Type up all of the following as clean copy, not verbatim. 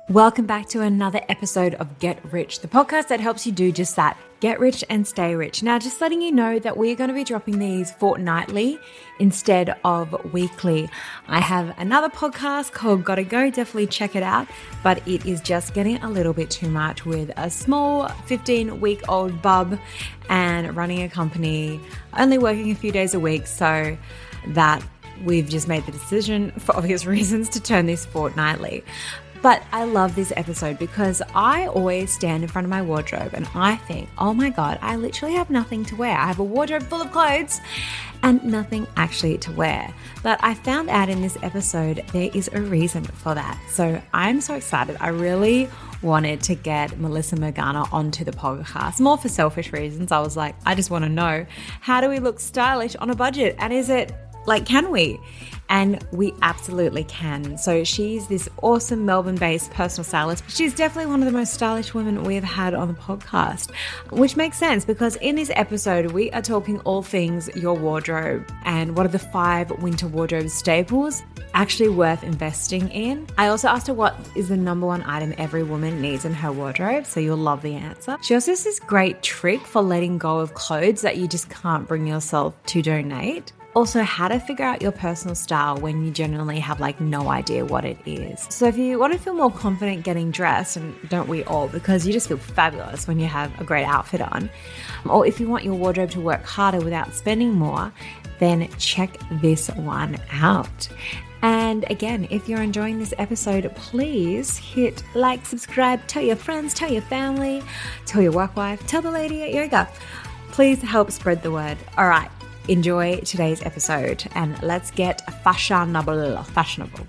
Welcome back to another episode of Get Rich, the podcast that helps you do just that. Get rich and stay rich. Now, just letting you know that we're going to be dropping these fortnightly instead of weekly. I have another podcast called Gotta Go. Definitely check it out. But it is just getting a little bit too much with a small 15-week-old bub and running a company, only working a few days a week. So that we've just made the decision, for obvious reasons, to turn this fortnightly. But I love this episode because I always stand in front of my wardrobe and I think, oh my God, I literally have nothing to wear. I have a wardrobe full of clothes and nothing actually to wear. But I found out in this episode there is a reason for that. So I'm so excited. I really wanted to get Melissa Murgana onto the podcast, more for selfish reasons. I was like, I just want to know, how do we look stylish on a budget? And is it like, can we? And we absolutely can. So she's this awesome Melbourne-based personal stylist. She's definitely one of the most stylish women we've had on the podcast, which makes sense because in this episode, we are talking all things your wardrobe and what are the 5 winter wardrobe staples actually worth investing in. I also asked her what is the number 1 item every woman needs in her wardrobe, so you'll love the answer. She also has this great trick for letting go of clothes that you just can't bring yourself to donate. Also, how to figure out your personal style when you generally have like no idea what it is. So if you want to feel more confident getting dressed, and don't we all, because you just feel fabulous when you have a great outfit on, or if you want your wardrobe to work harder without spending more, then check this one out. And again, if you're enjoying this episode, please hit like, subscribe, tell your friends, tell your family, tell your work wife, tell the lady at yoga. Please help spread the word. All right. Enjoy today's episode and let's get fashionable.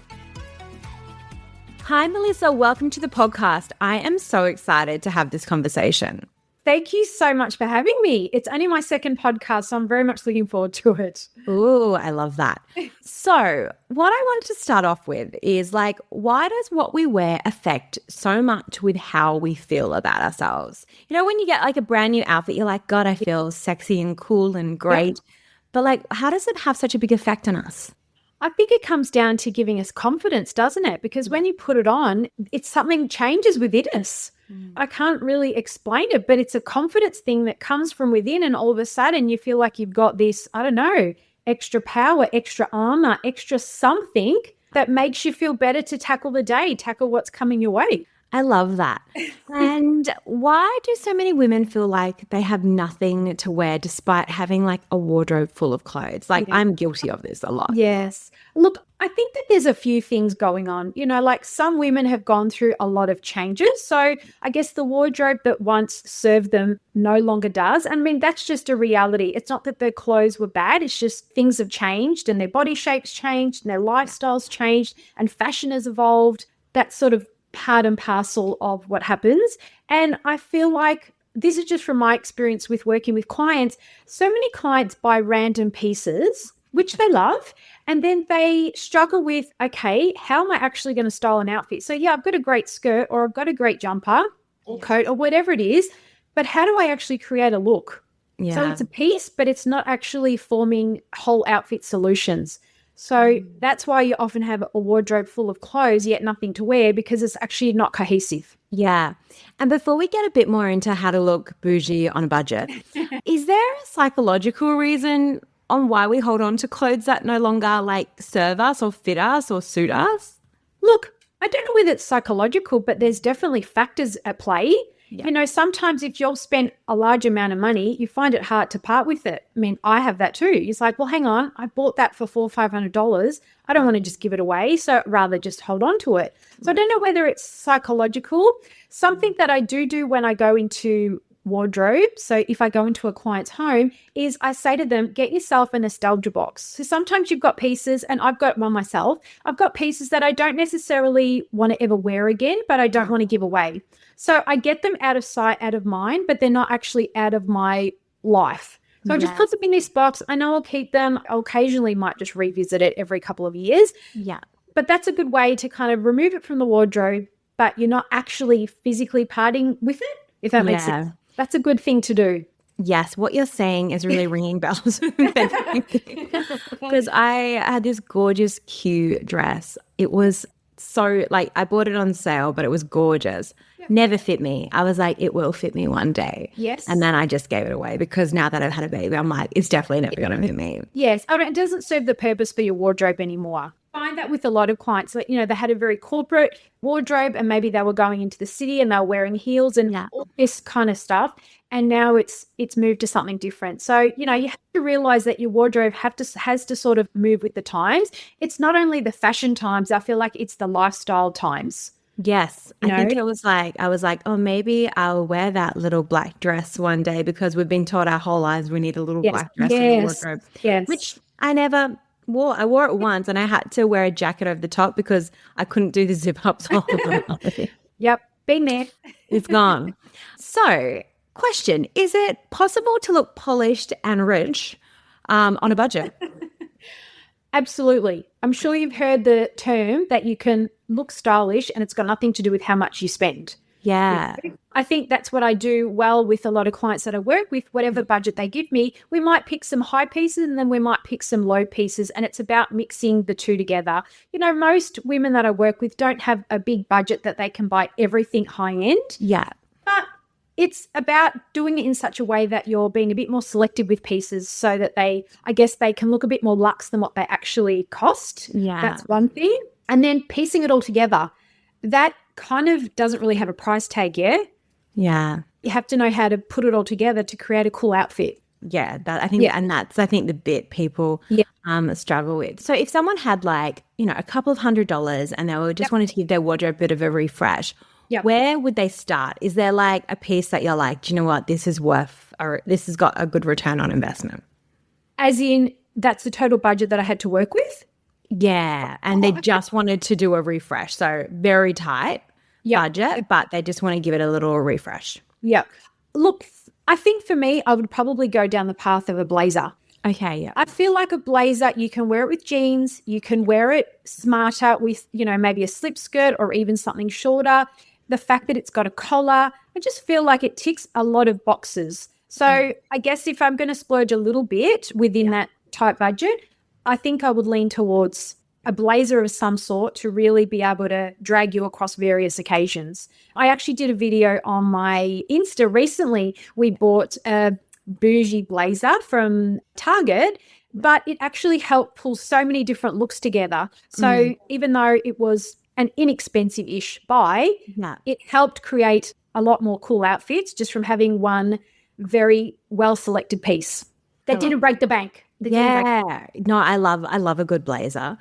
Hi, Melissa. Welcome to the podcast. I am so excited to have this conversation. Thank you so much for having me. It's only my second podcast, so I'm very much looking forward to it. Ooh, I love that. So what I wanted to start off with is like, why does what we wear affect so much with how we feel about ourselves? You know, when you get like a brand new outfit, you're like, God, I feel sexy and cool and great. Yep. But like, how does it have such a big effect on us? I think it comes down to giving us confidence, doesn't it? Because when you put it on, it's something changes within us. I can't really explain it, but it's a confidence thing that comes from within, and all of a sudden you feel like you've got this, I don't know, extra power, extra armor, extra something that makes you feel better to tackle the day, tackle what's coming your way. I love that. And why do so many women feel like they have nothing to wear despite having like a wardrobe full of clothes? Like I'm guilty of this a lot. Yes. Look, I think that there's a few things going on. You know, like some women have gone through a lot of changes. So I guess the wardrobe that once served them no longer does. I mean, that's just a reality. It's not that their clothes were bad. It's just things have changed and their body shapes changed and their lifestyles changed and fashion has evolved. That's sort of part and parcel of what happens. And I feel like this is just from my experience with working with clients. So many clients buy random pieces, which they love, and then they struggle with, okay, how am I actually going to style an outfit? So yeah, I've got a great skirt or I've got a great jumper or coat or whatever it is, but how do I actually create a look? Yeah. So it's a piece, but it's not actually forming whole outfit solutions. So that's why you often have a wardrobe full of clothes, yet nothing to wear, because it's actually not cohesive. Yeah. And before we get a bit more into how to look bougie on a budget, is there a psychological reason on why we hold on to clothes that no longer like serve us or fit us or suit us? Look, I don't know whether it's psychological, but there's definitely factors at play. Yeah. You know, sometimes if you'll spend a large amount of money, you find it hard to part with it. I mean, I have that too. It's like, well, hang on, I bought that for $400 or $500. I don't want to just give it away. So I'd rather just hold on to it. So I don't know whether it's psychological. Something that I do when I go into wardrobe, so if I go into a client's home, is I say to them, get yourself a nostalgia box. So sometimes you've got pieces, and I've got one myself, I've got pieces that I don't necessarily want to ever wear again, but I don't want to give away. So I get them out of sight, out of mind, but they're not actually out of my life. So I just put them in this box. I know I'll keep them. I occasionally might just revisit it every couple of years. Yeah. But that's a good way to kind of remove it from the wardrobe, but you're not actually physically parting with it, if that makes sense. That's a good thing to do. Yes, what you're saying is really ringing bells. Because I had this gorgeous Q dress. It was so like I bought it on sale, but it was gorgeous. Never fit me. I was like, it will fit me one day. Yes. And then I just gave it away because now that I've had a baby, I'm like, it's definitely never going to fit me. Yes. Oh, it doesn't serve the purpose for your wardrobe anymore. I find that with a lot of clients, that, they had a very corporate wardrobe and maybe they were going into the city and they were wearing heels and all this kind of stuff. And now it's moved to something different. So, you have to realize that your wardrobe has to sort of move with the times. It's not only the fashion times, I feel like it's the lifestyle times. Yes. I think I was like, oh, maybe I'll wear that little black dress one day because we've been taught our whole lives we need a little black dress in the wardrobe. Yes. Which I never wore. I wore it once and I had to wear a jacket over the top because I couldn't do the zip ups all the way. Yep. Been there. It's gone. So, question, is it possible to look polished and rich on a budget? Absolutely. I'm sure you've heard the term that you can look stylish and it's got nothing to do with how much you spend. Yeah. I think that's what I do well with a lot of clients that I work with. Whatever budget they give me, we might pick some high pieces and then we might pick some low pieces, and it's about mixing the two together. Most women that I work with don't have a big budget that they can buy everything high end. Yeah. But it's about doing it in such a way that you're being a bit more selective with pieces so that they can look a bit more luxe than what they actually cost. Yeah. That's one thing. And then piecing it all together, that kind of doesn't really have a price tag, yeah? Yeah. You have to know how to put it all together to create a cool outfit. Yeah, and that's the bit people struggle with. So if someone had like, a couple of $100 and they were just wanted to give their wardrobe a bit of a refresh, where would they start? Is there like a piece that you're like, do you know what, this is worth, or this has got a good return on investment? As in, that's the total budget that I had to work with? Yeah, and they just wanted to do a refresh. So very tight budget, but they just want to give it a little refresh. Yeah. Look, I think for me, I would probably go down the path of a blazer. Okay, yeah. I feel like a blazer, you can wear it with jeans, you can wear it smarter with, maybe a slip skirt or even something shorter. The fact that it's got a collar, I just feel like it ticks a lot of boxes. So I guess if I'm going to splurge a little bit within that tight budget, I think I would lean towards a blazer of some sort to really be able to drag you across various occasions. I actually did a video on my Insta recently. We bought a bougie blazer from Target, but it actually helped pull so many different looks together. So even though it was an inexpensive-ish buy, it helped create a lot more cool outfits just from having one very well-selected piece that didn't break the bank. No, I love a good blazer.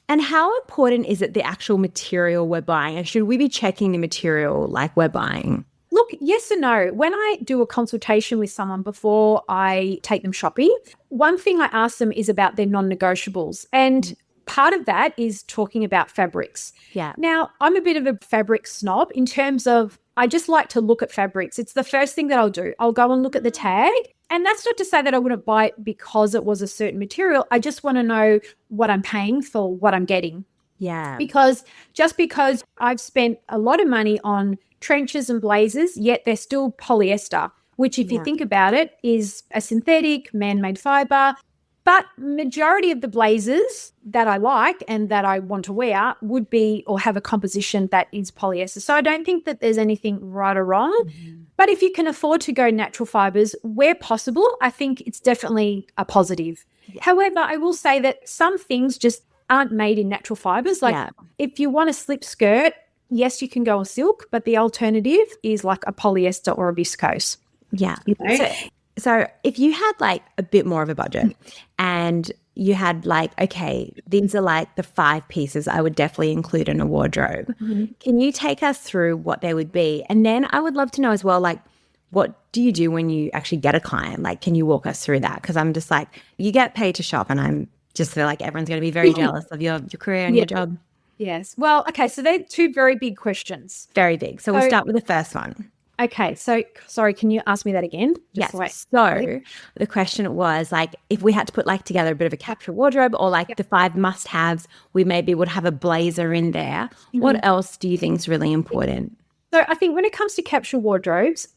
And how important is it the actual material we're buying? And should we be checking the material like we're buying? Look, yes and no. When I do a consultation with someone before I take them shopping, one thing I ask them is about their non-negotiables. And part of that is talking about fabrics. Yeah. Now, I'm a bit of a fabric snob in terms of I just like to look at fabrics. It's the first thing that I'll do. I'll go and look at the tag. And that's not to say that I wouldn't buy it because it was a certain material. I just want to know what I'm paying for what I'm getting. Yeah. Because just because I've spent a lot of money on trenches and blazers, yet they're still polyester, which if you think about it is a synthetic man-made fiber. But majority of the blazers that I like and that I want to wear would be or have a composition that is polyester. So I don't think that there's anything right or wrong. Mm-hmm. But if you can afford to go natural fibers where possible, I think it's definitely a positive. Yeah. However, I will say that some things just aren't made in natural fibers. Like if you want a slip skirt, yes, you can go a silk, but the alternative is like a polyester or a viscose. Yeah. You know? So if you had like a bit more of a budget and you had like, okay, these are like the 5 pieces I would definitely include in a wardrobe. Mm-hmm. Can you take us through what they would be? And then I would love to know as well, like, what do you do when you actually get a client? Like, can you walk us through that? Because I'm just like, you get paid to shop and I'm just feel like everyone's going to be very jealous of your career and your job. Yes. Well, okay. So they're 2 very big questions. Very big. So we'll start with the first one. Okay, so sorry, can you ask me that again? Yes. So the question was like, if we had to put like together a bit of a capsule wardrobe or like the 5 must-haves, we maybe would have a blazer in there. Mm-hmm. What else do you think is really important? So I think when it comes to capsule wardrobes,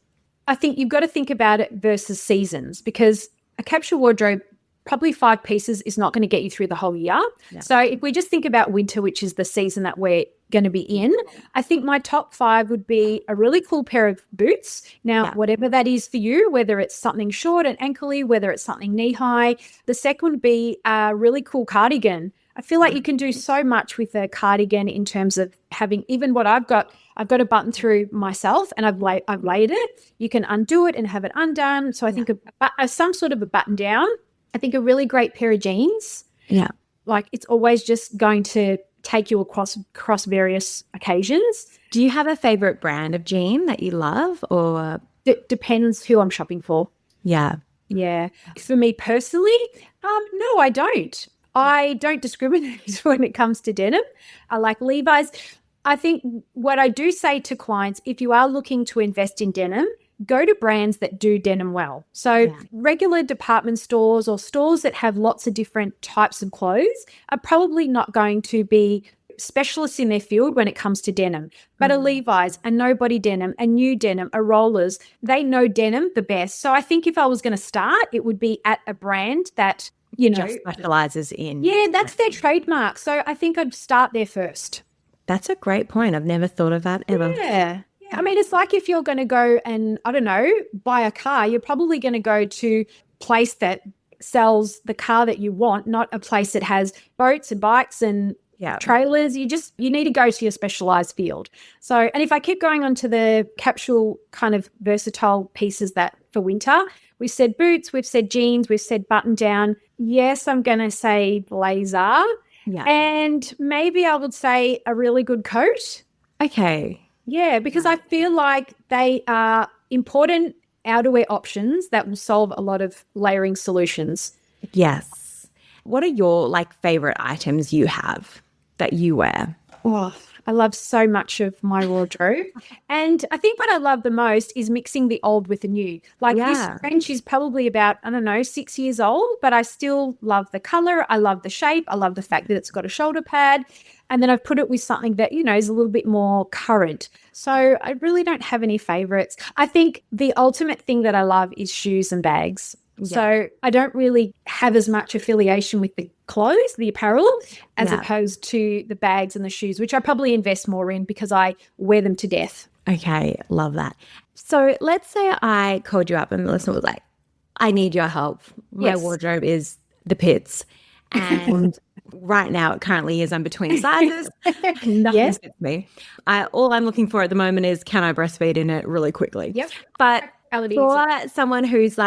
I think you've got to think about it versus seasons, because a capsule wardrobe, probably 5 pieces is not going to get you through the whole year. Yeah. So if we just think about winter, which is the season that we're going to be in. I think my top 5 would be a really cool pair of boots. Now, whatever that is for you, whether it's something short and ankly, whether it's something knee high. The second would be a really cool cardigan. I feel like you can do so much with a cardigan in terms of having even what I've got a button through myself and I've laid it. You can undo it and have it undone. So I think some sort of a button down. I think a really great pair of jeans. Yeah. Like it's always just going to take you across various occasions. Do you have a favorite brand of jean that you love or? Depends who I'm shopping for. Yeah. Yeah. For me personally, no, I don't. I don't discriminate when it comes to denim. I like Levi's. I think what I do say to clients, if you are looking to invest in denim, go to brands that do denim well. So regular department stores or stores that have lots of different types of clothes are probably not going to be specialists in their field when it comes to denim. But a Levi's, a Nobody denim, a New denim, a Rollers, they know denim the best. So I think if I was going to start, it would be at a brand that, just specializes in. Yeah, that's their trademark. So I think I'd start there first. That's a great point. I've never thought of that ever. Yeah. I mean, it's like if you're going to go and, I don't know, buy a car, you're probably going to go to a place that sells the car that you want, not a place that has boats and bikes and trailers. You need to go to your specialized field. So, and if I keep going on to the capsule kind of versatile pieces that for winter, we've said boots, we've said jeans, we've said button down. Yes, I'm going to say blazer. Yeah. And maybe I would say a really good coat. Okay. Yeah, because I feel like they are important outerwear options that will solve a lot of layering solutions. Yes. What are your favorite items you have that you wear? Oh, I love so much of my wardrobe. And I think what I love the most is mixing the old with the new. This trench is probably about, 6 years old, but I still love the color. I love the shape. I love the fact that it's got a shoulder pad. And then I've put it with something that, is a little bit more current. So I really don't have any favorites. I think the ultimate thing that I love is shoes and bags. Yeah. So I don't really have as much affiliation with the clothes, the apparel, as opposed to the bags and the shoes, which I probably invest more in because I wear them to death. Okay, love that. So let's say I called you up and Melissa was like, I need your help. My wardrobe is the pits. And right now it currently is. I'm between sizes. Nothing fits me. All I'm looking for at the moment is, can I breastfeed in it really quickly? Yep. But for someone who's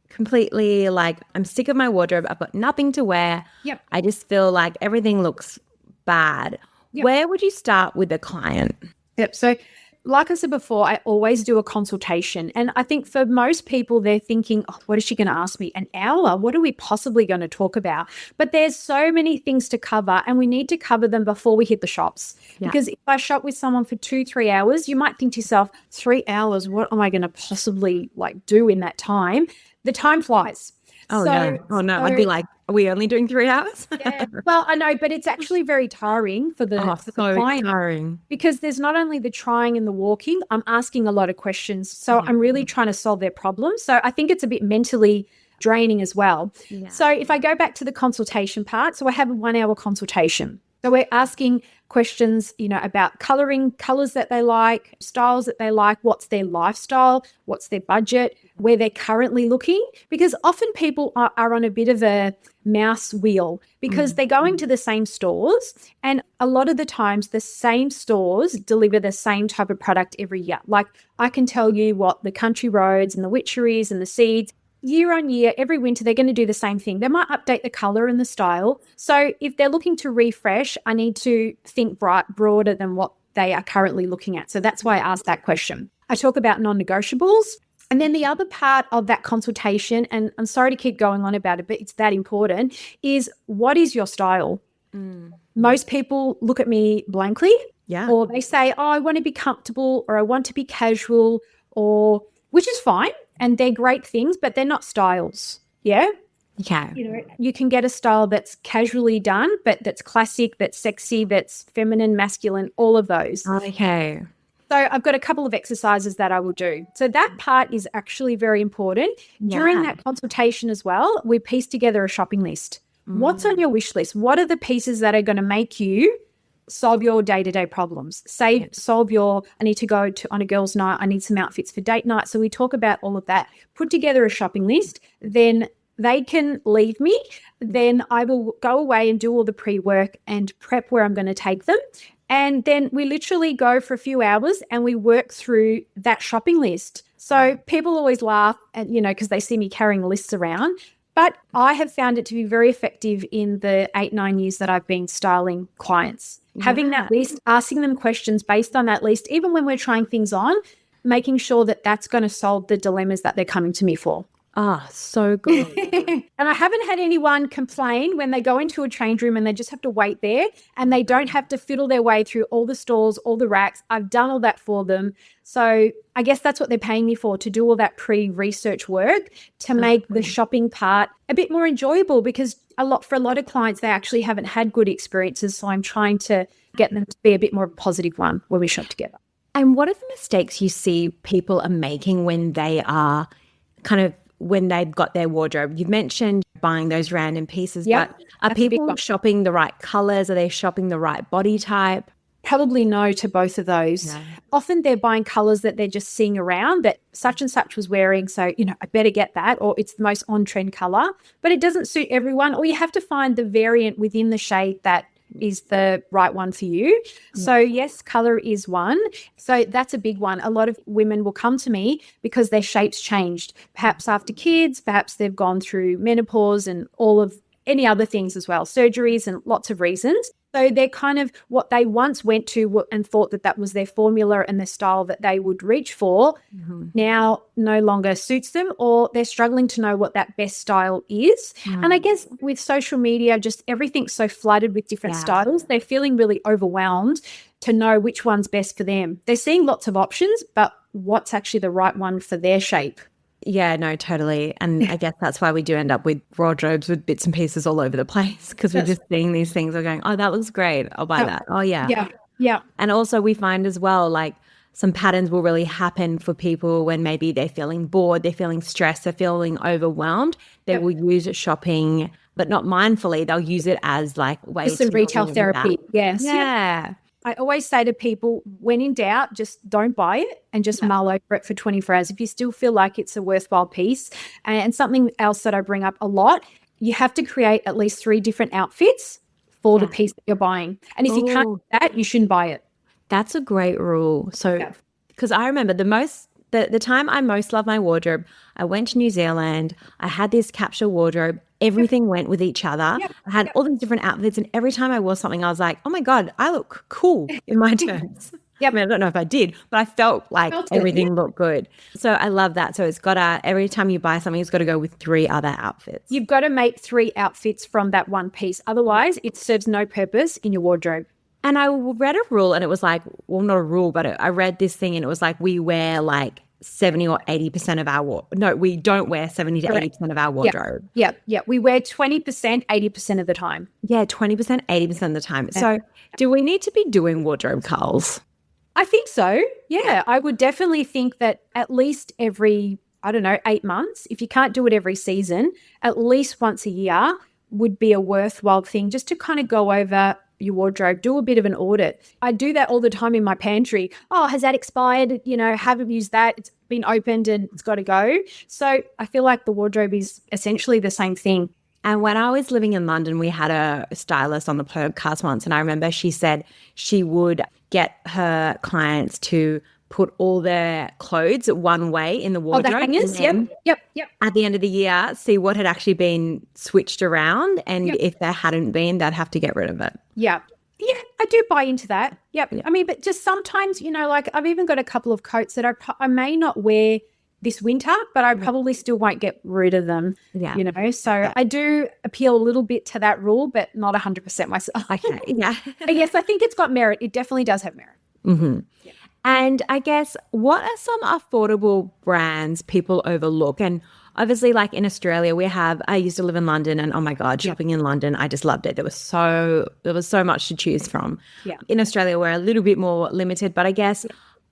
completely I'm sick of my wardrobe, I've got nothing to wear. Yep. I just feel like everything looks bad. Yep. Where would you start with a client? Yep. So like I said before, I always do a consultation. And I think for most people, they're thinking, what is she going to ask me? An hour? What are we possibly going to talk about? But there's so many things to cover and we need to cover them before we hit the shops. Yeah. Because if I shop with someone for 2-3 hours, you might think to yourself, 3 hours, what am I going to possibly do in that time? The time flies. Oh, no. I'd be like, are we only doing 3 hours? Yeah. Well, I know, but it's actually very tiring for the client. Tiring. Because there's not only the trying and the walking, I'm asking a lot of questions. So I'm really trying to solve their problems. So I think it's a bit mentally draining as well. Yeah. So if I go back to the consultation part, so I have a 1-hour consultation. So we're asking questions, about colors that they like, styles that they like, what's their lifestyle, what's their budget, where they're currently looking. Because often people are on a bit of a mouse wheel because they're going to the same stores and a lot of the times the same stores deliver the same type of product every year. I can tell you what the Country Roads and the Witcheries and the Seeds, year on year, every winter, they're going to do the same thing. They might update the color and the style. So if they're looking to refresh, I need to think broader than what they are currently looking at. So that's why I asked that question. I talk about non-negotiables. And then the other part of that consultation, and I'm sorry to keep going on about it, but it's that important, is what is your style? Most people look at me blankly. Yeah. Or they say, I want to be comfortable or I want to be casual which is fine. And they're great things, but they're not styles. Yeah. Okay. You can get a style that's casually done, but that's classic, that's sexy, that's feminine, masculine, all of those. Okay. So I've got a couple of exercises that I will do. So that part is actually very important. Yeah. During that consultation as well, we piece together a shopping list. What's on your wish list? What are the pieces that are going to make you solve your day-to-day problems. Solve your, I need to go on a girls' night, I need some outfits for date night. So we talk about all of that, put together a shopping list, then they can leave me. Then I will go away and do all the pre-work and prep where I'm going to take them. And then we literally go for a few hours and we work through that shopping list. So people always laugh and, because they see me carrying lists around. But I have found it to be very effective in the 8-9 years that I've been styling clients. Yeah. Having that list, asking them questions based on that list, even when we're trying things on, making sure that that's going to solve the dilemmas that they're coming to me for. Ah, so good. And I haven't had anyone complain when they go into a change room and they just have to wait there and they don't have to fiddle their way through all the stores, all the racks. I've done all that for them. So I guess that's what they're paying me for, to do all that pre-research work to make the shopping part a bit more enjoyable, because for a lot of clients, they actually haven't had good experiences. So I'm trying to get them to be a bit more of a positive one when we shop together. And what are the mistakes you see people are making when they are when they've got their wardrobe? You've mentioned buying those random pieces, but are people shopping the right colors? Are they shopping the right body type? Probably no to both of those. No. Often they're buying colors that they're just seeing around that such and such was wearing. So, I better get that, or it's the most on-trend color, but it doesn't suit everyone, or you have to find the variant within the shade that is the right one for you. So yes, color is one. So that's a big one. A lot of women will come to me because their shape's changed, perhaps after kids, perhaps they've gone through menopause and all of any other things as well, surgeries and lots of reasons. So they're kind of what they once went to and thought that was their formula and the style that they would reach for, now no longer suits them, or they're struggling to know what that best style is. And I guess with social media, just everything's so flooded with different styles, they're feeling really overwhelmed to know which one's best for them. They're seeing lots of options, but what's actually the right one for their shape? Yeah, no, totally. And I guess that's why we do end up with wardrobes with bits and pieces all over the place, because we're just seeing these things. We're going, oh, that looks great. I'll buy that. Oh, yeah. Yeah. And also we find as well, like, some patterns will really happen for people when maybe they're feeling bored, they're feeling stressed, they're feeling overwhelmed. They will use shopping, but not mindfully. They'll use it as like ways to retail therapy. Yes. Yeah. I always say to people, when in doubt, just don't buy it and just mull over it for 24 hours. If you still feel like it's a worthwhile piece. And something else that I bring up a lot, you have to create at least 3 different outfits for the piece that you're buying. And if you can't do that, you shouldn't buy it. That's a great rule. So, because I remember the time I most loved my wardrobe, I went to New Zealand. I had this capsule wardrobe. Everything went with each other. I had all these different outfits, and every time I wore something, I was like, oh my God, I look cool in my terms. I mean, I don't know if I did, but I felt like everything looked good. So I love that. So it's got every time you buy something, it's got to go with 3 other outfits. You've got to make 3 outfits from that one piece. Otherwise, it serves no purpose in your wardrobe. And I read a rule, and it was like, well, not a rule, but I read this thing, and it was like, we wear like 70 or 80% of our wardrobe. No, we don't wear 70 to 80% of our wardrobe. Yeah. We wear 20%, 80% of the time. Yeah, 20%, 80% of the time. So do we need to be doing wardrobe culls? I think so. Yeah, I would definitely think that at least every, 8 months, if you can't do it every season, at least once a year would be a worthwhile thing, just to kind of go over your wardrobe, do a bit of an audit. I do that all the time in my pantry. Oh, has that expired? Haven't used that. It's been opened and it's got to go. So I feel like the wardrobe is essentially the same thing. And when I was living in London, we had a stylist on the podcast once, and I remember she said she would get her clients to put all their clothes one way in the wardrobe. Oh, the hangers? Yep. At the end of the year, see what had actually been switched around, and if there hadn't been, they'd have to get rid of it. Yeah, I do buy into that. Yep. I mean, but just sometimes, like I've even got a couple of coats that I may not wear this winter, but I probably still won't get rid of them. Yeah. So I do appeal a little bit to that rule, but not 100% myself. Okay. Yeah. Yes, I think it's got merit. It definitely does have merit. Mm-hmm. Yeah. And I guess, what are some affordable brands people overlook? And obviously, like in Australia, I used to live in London, and oh my God, shopping in London, I just loved it. There was so much to choose from. Yeah. In Australia, we're a little bit more limited, but I guess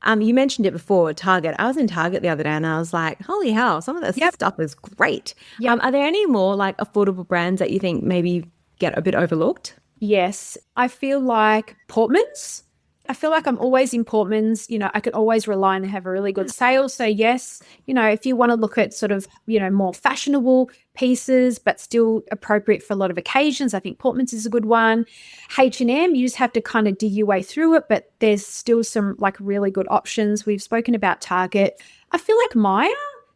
you mentioned it before, Target. I was in Target the other day and I was like, holy hell, some of this stuff is great. Are there any more like affordable brands that you think maybe get a bit overlooked? Yes. I feel like Portman's. I feel like I'm always in Portman's. I can always rely on they have a really good sale. So yes, if you want to look at sort of, more fashionable pieces, but still appropriate for a lot of occasions, I think Portman's is a good one. H&M, you just have to kind of dig your way through it, but there's still some like really good options. We've spoken about Target. I feel like Maya.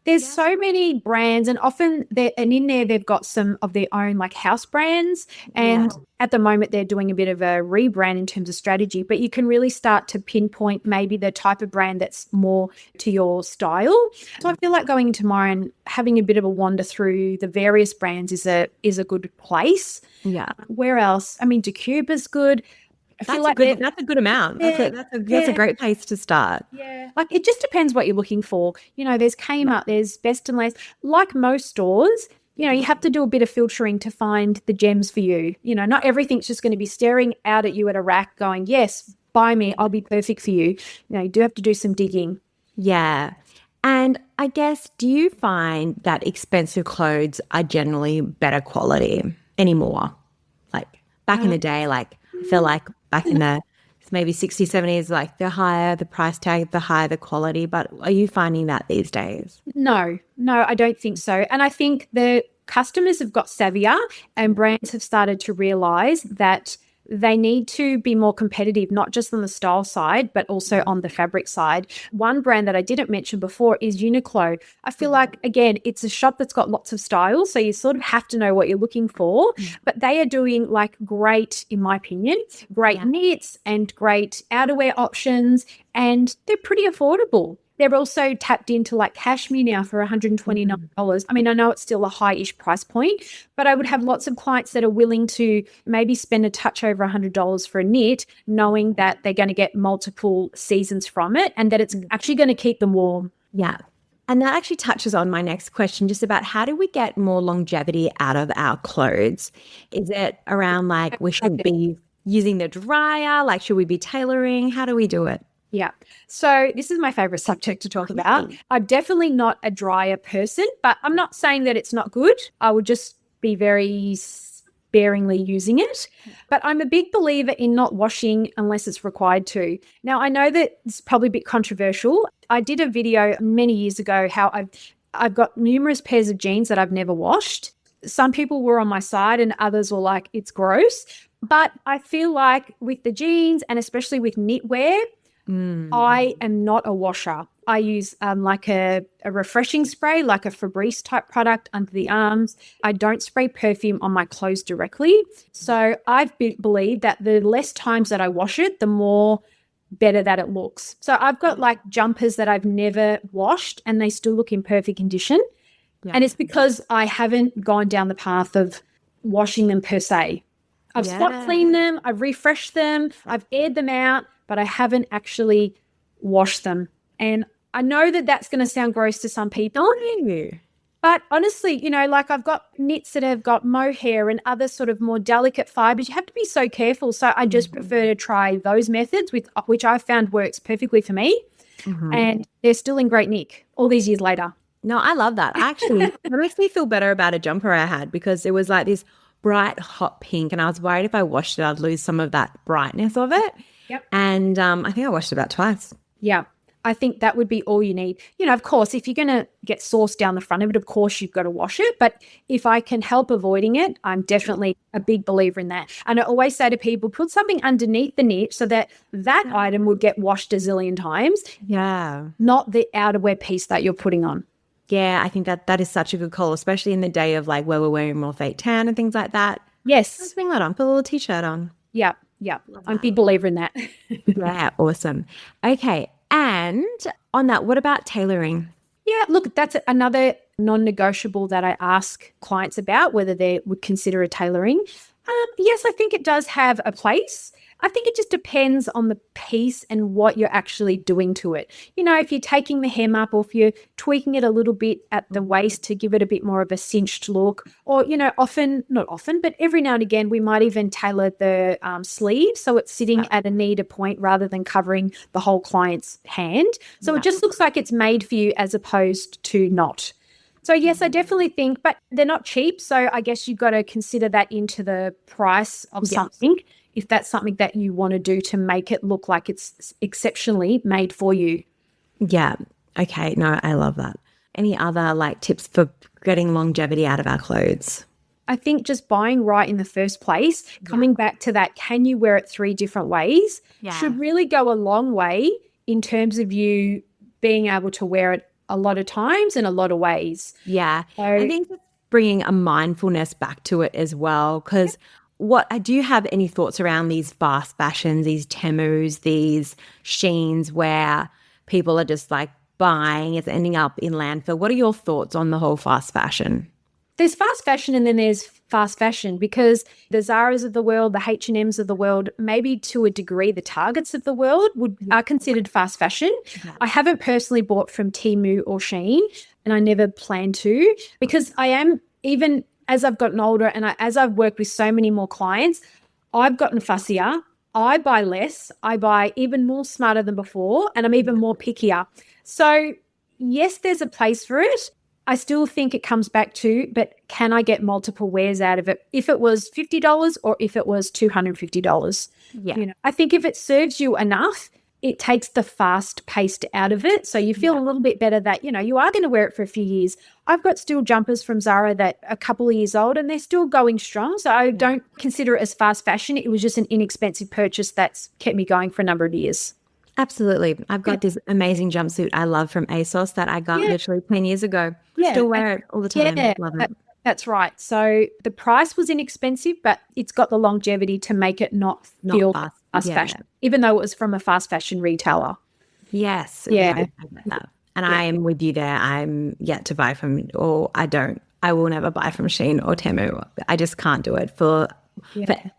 There's so many brands, and often in there they've got some of their own like house brands. And at the moment they're doing a bit of a rebrand in terms of strategy, but you can really start to pinpoint maybe the type of brand that's more to your style. So I feel like going into Maya and having a bit of a wander through the various brands is a good place. Yeah. Where else? I mean, DeCube is good. That's a good amount. That's a great place to start. Yeah. Like it just depends what you're looking for. There's Kmart, there's Best and Less. Like most stores, you have to do a bit of filtering to find the gems for you. Not everything's just going to be staring out at you at a rack going, yes, buy me, I'll be perfect for you. You do have to do some digging. Yeah. And I guess, do you find that expensive clothes are generally better quality anymore? Like back in the day, like I feel like back in the maybe 60s, 70s, like the higher the price tag, the higher the quality. But are you finding that these days? No, I don't think so. And I think the customers have got savvier and brands have started to realize that they need to be more competitive, not just on the style side, but also on the fabric side. One brand that I didn't mention before is Uniqlo. I feel like, again, it's a shop that's got lots of styles, so you sort of have to know what you're looking for, but they are doing like great, in my opinion, great knits and great outerwear options, and they're pretty affordable. They're also tapped into like cashmere now for $129. I mean, I know it's still a high-ish price point, but I would have lots of clients that are willing to maybe spend a touch over $100 for a knit, knowing that they're going to get multiple seasons from it and that it's actually going to keep them warm. Yeah. And that actually touches on my next question, just about how do we get more longevity out of our clothes? Is it around like we should be using the dryer? Like, should we be tailoring? How do we do it? Yeah. So this is my favorite subject to talk about. I'm definitely not a dryer person, but I'm not saying that it's not good. I would just be very sparingly using it. But I'm a big believer in not washing unless it's required to. Now, I know that it's probably a bit controversial. I did a video many years ago how I've got numerous pairs of jeans that I've never washed. Some people were on my side and others were like, it's gross. But I feel like with the jeans and especially with knitwear, I am not a washer. I use like a refreshing spray, like a Febreze type product under the arms. I don't spray perfume on my clothes directly. So I've believed that the less times that I wash it, the more better that it looks. So I've got like jumpers that I've never washed and they still look in perfect condition. Yeah. And it's because I haven't gone down the path of washing them per se. I've spot cleaned them, I've refreshed them, I've aired them out, but I haven't actually washed them. And I know that that's going to sound gross to some people. But honestly, like I've got knits that have got mohair and other sort of more delicate fibers. You have to be so careful. So I just prefer to try those methods, which I found works perfectly for me. And they're still in great nick all these years later. No, I love that. Actually, it makes me feel better about a jumper I had because it was like this bright hot pink and I was worried if I washed it I'd lose some of that brightness of it. Yep. And I think I washed it about twice. Yeah. I think that would be all you need. Of course, if you're going to get sauce down the front of it, of course, you've got to wash it. But if I can help avoiding it, I'm definitely a big believer in that. And I always say to people, put something underneath the knit so that item would get washed a zillion times. Yeah. Not the outerwear piece that you're putting on. Yeah, I think that is such a good call, especially in the day of like where we're wearing more fake tan and things like that. Yes. Just bring that on. Put a little t-shirt on. Yeah. I'm a big believer in that. Yeah, awesome. Okay. And on that, what about tailoring? Yeah, look, that's another non-negotiable that I ask clients about, whether they would consider a tailoring. Yes, I think it does have a place. I think it just depends on the piece and what you're actually doing to it. If you're taking the hem up or if you're tweaking it a little bit at the waist to give it a bit more of a cinched look, or, not often, but every now and again, we might even tailor the sleeve so it's sitting at a neater point rather than covering the whole client's hand. So it just looks like it's made for you as opposed to not. So yes, I definitely think, but they're not cheap. So I guess you've got to consider that into the price of something, if that's something that you want to do to make it look like it's exceptionally made for you. Yeah. Okay. No, I love that. Any other like tips for getting longevity out of our clothes? I think just buying right in the first place, coming back to that, can you wear it 3 different ways, should really go a long way in terms of you being able to wear it a lot of times in a lot of ways. Yeah. So, I think it's bringing a mindfulness back to it as well. Because do you have any thoughts around these fast fashions, these Temus, these Sheins where people are just like buying, it's ending up in landfill? What are your thoughts on the whole fast fashion? there's fast fashion and then there's fast fashion, because the Zaras of the world, the H&Ms of the world, maybe to a degree the Targets of the world are considered fast fashion. I haven't personally bought from Temu or Shein, and I never plan to, because I am, even as I've gotten older and as I've worked with so many more clients, I've gotten fussier. I buy less. I buy even more smarter than before, and I'm even more pickier. So yes, there's a place for it. I still think it comes back to, but can I get multiple wears out of it? If it was $50 or if it was $250, I think if it serves you enough, it takes the fast paced out of it. So you feel a little bit better that, you are going to wear it for a few years. I've got still jumpers from Zara that are a couple of years old and they're still going strong. So I don't consider it as fast fashion. It was just an inexpensive purchase that's kept me going for a number of years. Absolutely. I've got this amazing jumpsuit I love from ASOS that I got literally 10 years ago. Still wear it all the time. Love it. That's right. So the price was inexpensive, but it's got the longevity to make it not feel fast fashion, even though it was from a fast fashion retailer. Yes. Yeah. And I am with you there. I'm yet to buy from, or I will never buy from Shein or Temu. I just can't do it for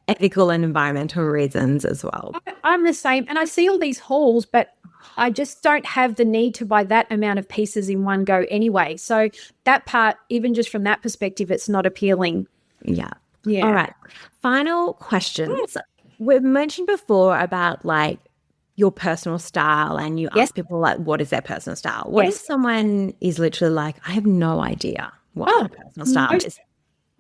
ethical and environmental reasons as well. I'm the same. And I see all these hauls, but I just don't have the need to buy that amount of pieces in one go anyway. So that part, even just from that perspective, it's not appealing. Yeah. All right. Final questions. We've mentioned before about like your personal style, and you ask people like, what is their personal style? What if someone is literally like, I have no idea what my personal style is?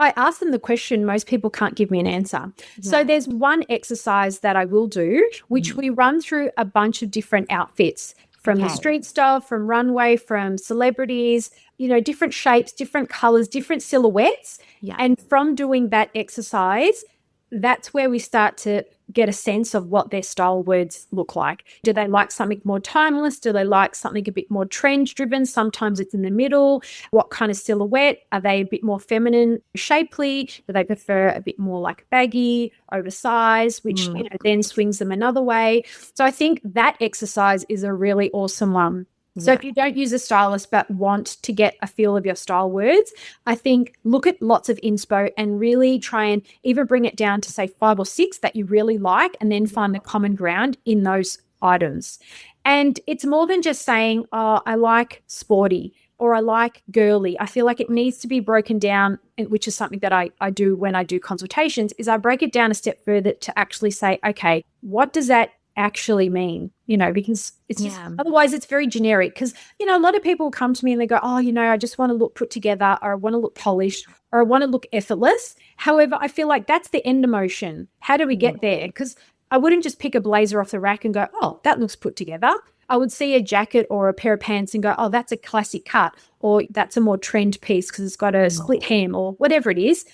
I ask them the question, most people can't give me an answer. So there's one exercise that I will do, which we run through a bunch of different outfits, from the street style, from runway, from celebrities, different shapes, different colors, different silhouettes. And from doing that exercise, that's where we start to get a sense of what their style words look like. Do they like something more timeless? Do they like something a bit more trend driven? Sometimes it's in the middle. What kind of silhouette? Are they a bit more feminine, shapely? Do they prefer a bit more like baggy, oversized, which then swings them another way? So I think that exercise is a really awesome one. So if you don't use a stylist but want to get a feel of your style words, I think look at lots of inspo and really try and even bring it down to say 5 or 6 that you really like, and then find the common ground in those items. And it's more than just saying, oh, I like sporty or I like girly. I feel like it needs to be broken down, which is something that I do when I do consultations, is I break it down a step further to actually say, okay, what does that actually mean? Because it's just, otherwise it's very generic. Because a lot of people come to me and they go, oh, I just want to look put together, or I want to look polished, or I want to look effortless. However, I feel like that's the end emotion. How do we get there? Because I wouldn't just pick a blazer off the rack and go, oh, that looks put together. I would see a jacket or a pair of pants and go, oh, that's a classic cut, or that's a more trend piece because it's got a split hem, or whatever it is.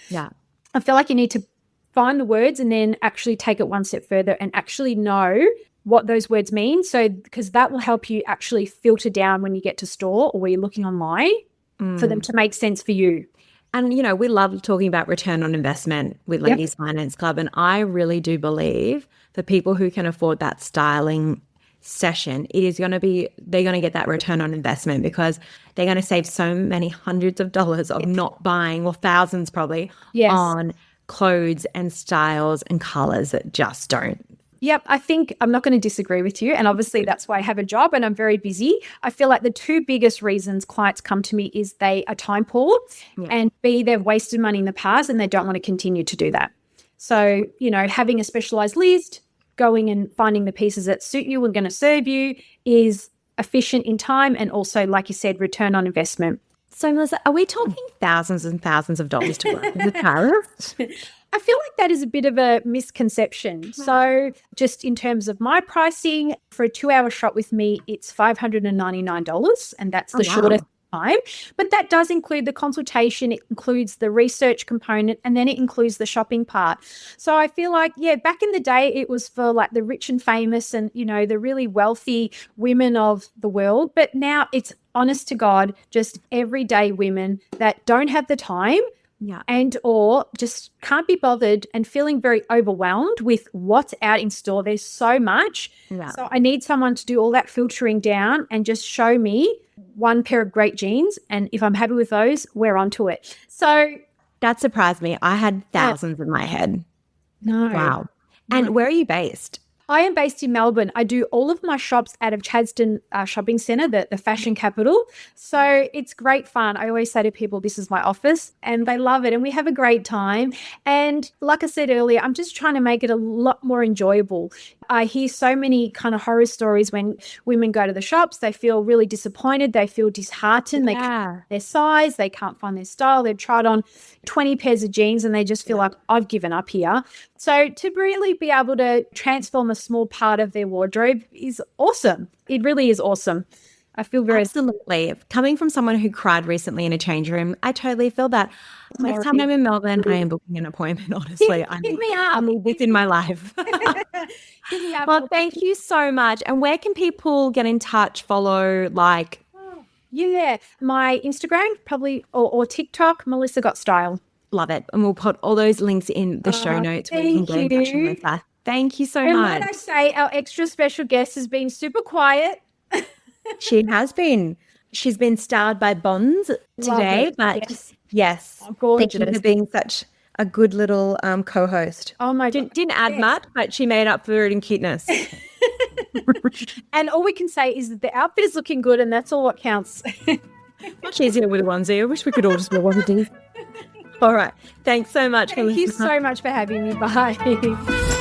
I feel like you need to find the words and then actually take it one step further and actually know what those words mean. So, because that will help you actually filter down when you get to store or where you're looking online for them to make sense for you. And, we love talking about return on investment with Ladies Finance Club. And I really do believe for people who can afford that styling session, they're going to get that return on investment, because they're going to save so many hundreds of dollars of not buying, or thousands probably, on clothes and styles and colors that just don't. Yep, I think I'm not going to disagree with you. And obviously that's why I have a job and I'm very busy. I feel like the 2 biggest reasons clients come to me is they are time poor, and B, they've wasted money in the past and they don't want to continue to do that. So, having a specialized list, going and finding the pieces that suit you and going to serve you is efficient in time, and also, like you said, return on investment. So, Melissa, are we talking thousands and thousands of dollars to work as a stylist? I feel like that is a bit of a misconception. So just in terms of my pricing, for a 2-hour shot with me, it's $599, and that's the shortest time. But that does include the consultation, it includes the research component, and then it includes the shopping part. So I feel like, back in the day, it was for like the rich and famous and, the really wealthy women of the world. But now it's honest to God, just everyday women that don't have the time and or just can't be bothered and feeling very overwhelmed with what's out in store. There's so much. So I need someone to do all that filtering down and just show me one pair of great jeans. And if I'm happy with those, we're onto it. So that surprised me. I had thousands in my head. No. Wow. And where are you based? I am based in Melbourne. I do all of my shops out of Chadstone Shopping Centre, the fashion capital. So it's great fun. I always say to people, this is my office, and they love it and we have a great time. And like I said earlier, I'm just trying to make it a lot more enjoyable. I hear so many kind of horror stories when women go to the shops. They feel really disappointed. They feel disheartened. They can't find their size. They can't find their style. They've tried on 20 pairs of jeans and they just feel like, I've given up here. So to really be able to transform a small part of their wardrobe is awesome. It really is awesome. I feel very... Absolutely. Coming from someone who cried recently in a change room, I totally feel that. Next time I'm in Melbourne, I am booking an appointment, honestly. Give me up. I need this in my life. Give me up. Well, thank you so much. And where can people get in touch, follow, like? My Instagram, probably, or TikTok, Melissa Got Style. Love it. And we'll put all those links in the show notes where you can get in touch with Melissa. Thank you so much. And might I say, our extra special guest has been super quiet. She has been. She's been styled by Bonds today, but yes. Oh, gorgeous. Thank you for being such a good little co-host. Oh my God. Didn't add much, but she made up for it in cuteness. And all we can say is that the outfit is looking good, and that's all what counts. Much easier with a onesie. I wish we could all just wear onesies. All right. Thanks so much. Thank you so much for having me. Bye.